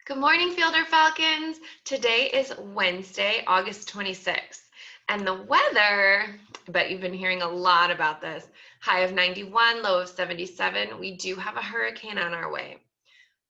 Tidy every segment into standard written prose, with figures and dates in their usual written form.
Good morning, Fielder Falcons. Today is Wednesday, August 26th. And the weather, I bet you've been hearing a lot about this. High of 91, low of 77. We do have a hurricane on our way.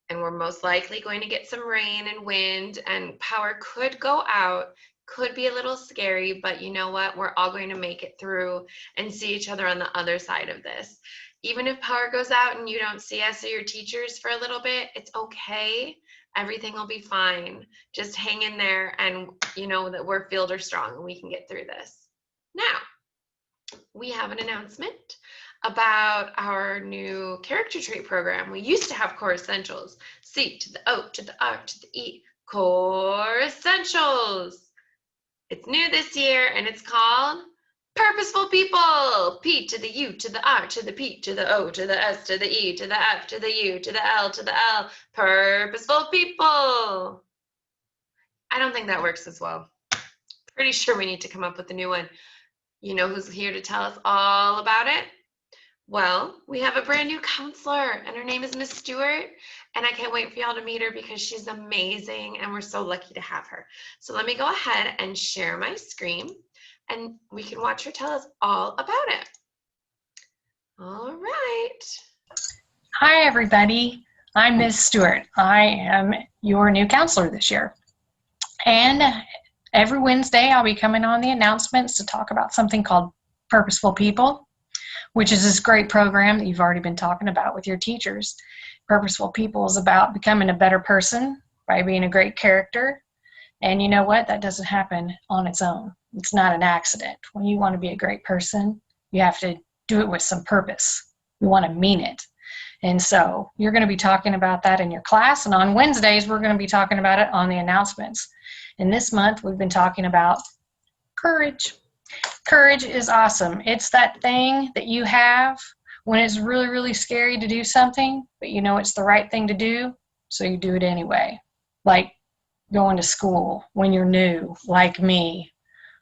And we're most likely going to get some rain and wind, and power could go out. Could be a little scary, but you know what? We're all going to make it through and see each other on the other side of this. Even if power goes out and you don't see us or your teachers for a little bit, it's okay. Everything will be fine. Just hang in there, and you know that we're Fielder strong and we can get through this. Now, we have an announcement about our new character trait program. We used to have Core Essentials, C to the O to the R to the E, Core Essentials. It's new this year and it's called Purposeful People. P to the U to the R to the P to the O to the S to the E to the F to the U to the L to the L. Purposeful People. I don't think that works as well. Pretty sure we need to come up with a new one. You know who's here to tell us all about it? Well, we have a brand new counselor, and her name is Miss Stewart, and I can't wait for y'all to meet her because she's amazing, and we're so lucky to have her. So let me go ahead and share my screen, and we can watch her tell us all about it. All right. Hi, everybody. I'm Ms. Stewart. I am your new counselor this year. And every Wednesday, I'll be coming on the announcements to talk about something called Purposeful People, which is this great program that you've already been talking about with your teachers. Purposeful People is about becoming a better person by being a great character. And you know what? That doesn't happen on its own. It's not an accident. When you want to be a great person, you have to do it with some purpose. You want to mean it. And so you're going to be talking about that in your class. And on Wednesdays, we're going to be talking about it on the announcements. And this month, we've been talking about courage. Courage is awesome. It's that thing that you have when it's really, really scary to do something, but you know it's the right thing to do, so you do it anyway. Like going to school when you're new, like me.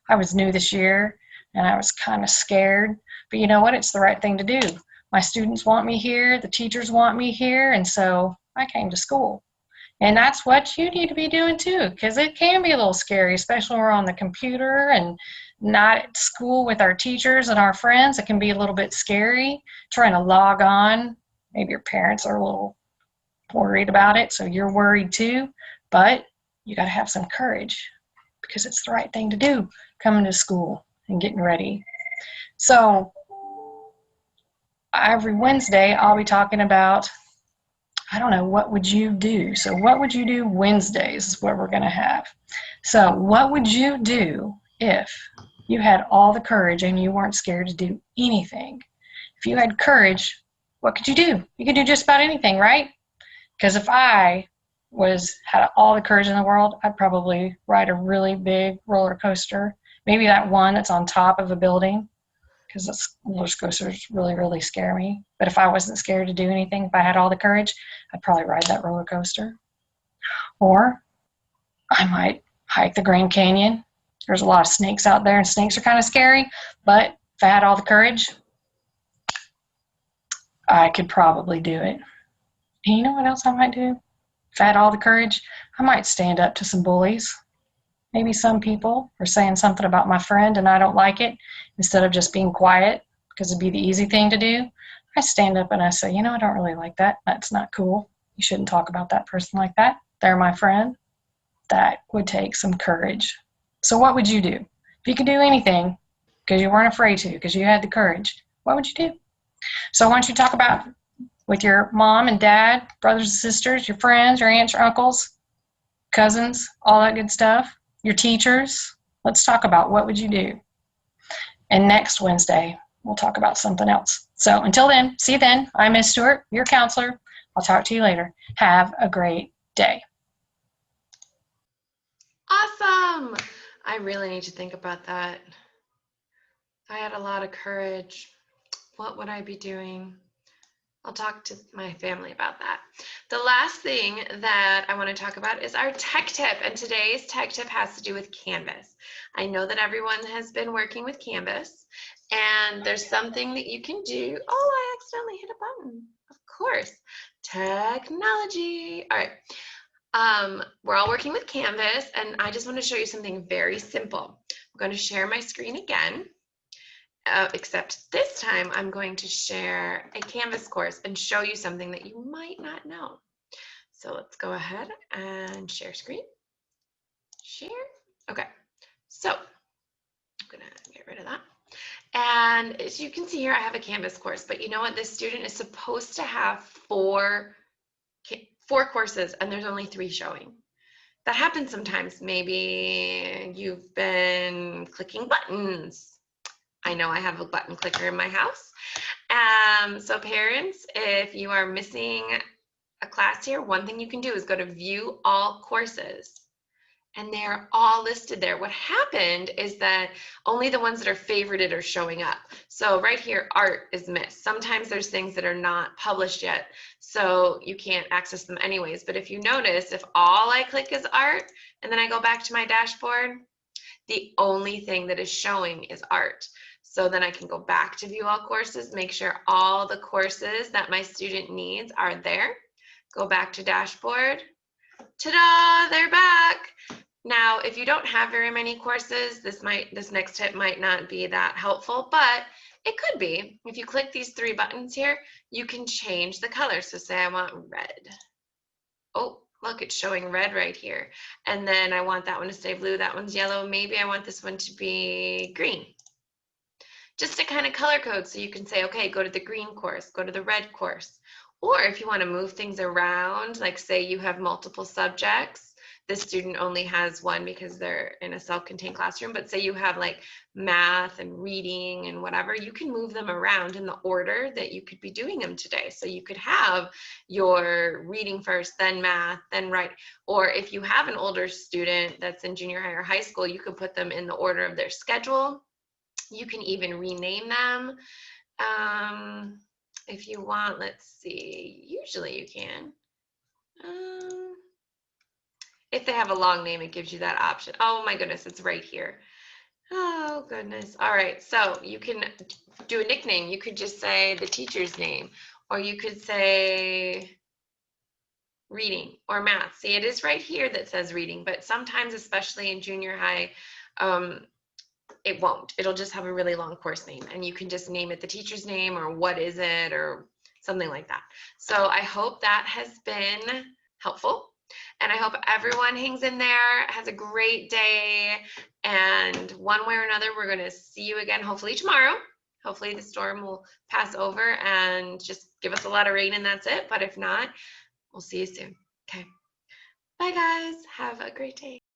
I was new this year, and I was kind of scared, but you know what? It's the right thing to do. My students want me here, the teachers want me here, and so I came to school. And that's what you need to be doing too, because it can be a little scary, especially when we're on the computer and not at school with our teachers and our friends. It can be a little bit scary trying to log on. Maybe your parents are a little worried about it, so you're worried too. But you got to have some courage because it's the right thing to do, coming to school and getting ready. So every Wednesday, I'll be talking about, I don't know, what would you do? So what would you do Wednesdays is what we're going to have. So what would you do if you had all the courage and you weren't scared to do anything? If you had courage, what could you do? You could do just about anything, right? Because if I had all the courage in the world, I'd probably ride a really big roller coaster. Maybe that one that's on top of a building, because those roller coasters really, really scare me. But if I wasn't scared to do anything, if I had all the courage, I'd probably ride that roller coaster. Or I might hike the Grand Canyon. There's a lot of snakes out there, and snakes are kind of scary. But if I had all the courage, I could probably do it. And you know what else I might do? If I had all the courage, I might stand up to some bullies. Maybe some people are saying something about my friend and I don't like it. Instead of just being quiet, because it'd be the easy thing to do, I stand up and I say, you know, I don't really like that. That's not cool. You shouldn't talk about that person like that. They're my friend. That would take some courage. So what would you do? If you could do anything because you weren't afraid to, because you had the courage, what would you do? So why don't you talk about with your mom and dad, brothers and sisters, your friends, your aunts, your uncles, cousins, all that good stuff, your teachers. Let's talk about what would you do. And next Wednesday, we'll talk about something else. So until then, see you then. I'm Ms. Stewart, your counselor. I'll talk to you later. Have a great day. Awesome. I really need to think about that. If I had a lot of courage, what would I be doing? I'll talk to my family about that. The last thing that I want to talk about is our tech tip, and today's tech tip has to do with Canvas. I know that everyone has been working with Canvas, and there's something that you can do. Oh, I accidentally hit a button. Of course. Technology. All right. We're all working with Canvas, and I just want to show you something very simple. I'm going to share my screen again, except this time I'm going to share a Canvas course and show you something that you might not know. So let's go ahead and share screen. Share. Okay, so I'm going to get rid of that. And as you can see here, I have a Canvas course, but you know what? This student is supposed to have four courses, and there's only 3 showing. That happens sometimes. Maybe you've been clicking buttons. I know I have a button clicker in my house. So parents, if you are missing a class here, one thing you can do is go to view all courses. And they're all listed there. What happened is that only the ones that are favorited are showing up. So right here, art is missed. Sometimes there's things that are not published yet, so you can't access them anyways. But if you notice, if all I click is art, and then I go back to my dashboard, the only thing that is showing is art. So then I can go back to view all courses, make sure all the courses that my student needs are there. Go back to dashboard. Ta-da, they're back. Now, if you don't have very many courses, this next tip might not be that helpful, but it could be. If you click these 3 buttons here, you can change the color. So say I want red. Oh, look, it's showing red right here. And then I want that one to stay blue, that one's yellow. Maybe I want this one to be green. Just to kind of color code, so you can say, okay, go to the green course, go to the red course. Or if you want to move things around, like say you have multiple subjects, this student only has one because they're in a self-contained classroom, but say you have like math and reading and whatever, you can move them around in the order that you could be doing them today. So you could have your reading first, then math, then write. Or if you have an older student that's in junior high or high school, you could put them in the order of their schedule. You can even rename them. If you want, let's see, usually you can. If they have a long name, it gives you that option. Oh my goodness, it's right here. Oh goodness. All right, so you can do a nickname. You could just say the teacher's name, or you could say reading or math. See, it is right here that says reading, but sometimes, especially in junior high, it won't. It'll just have a really long course name, and you can just name it the teacher's name or what is it or something like that. So I hope that has been helpful, and I hope everyone hangs in there, has a great day, and one way or another, we're going to see you again hopefully tomorrow. Hopefully the storm will pass over and just give us a lot of rain and that's it, but if not, we'll see you soon. Okay. Bye guys. Have a great day.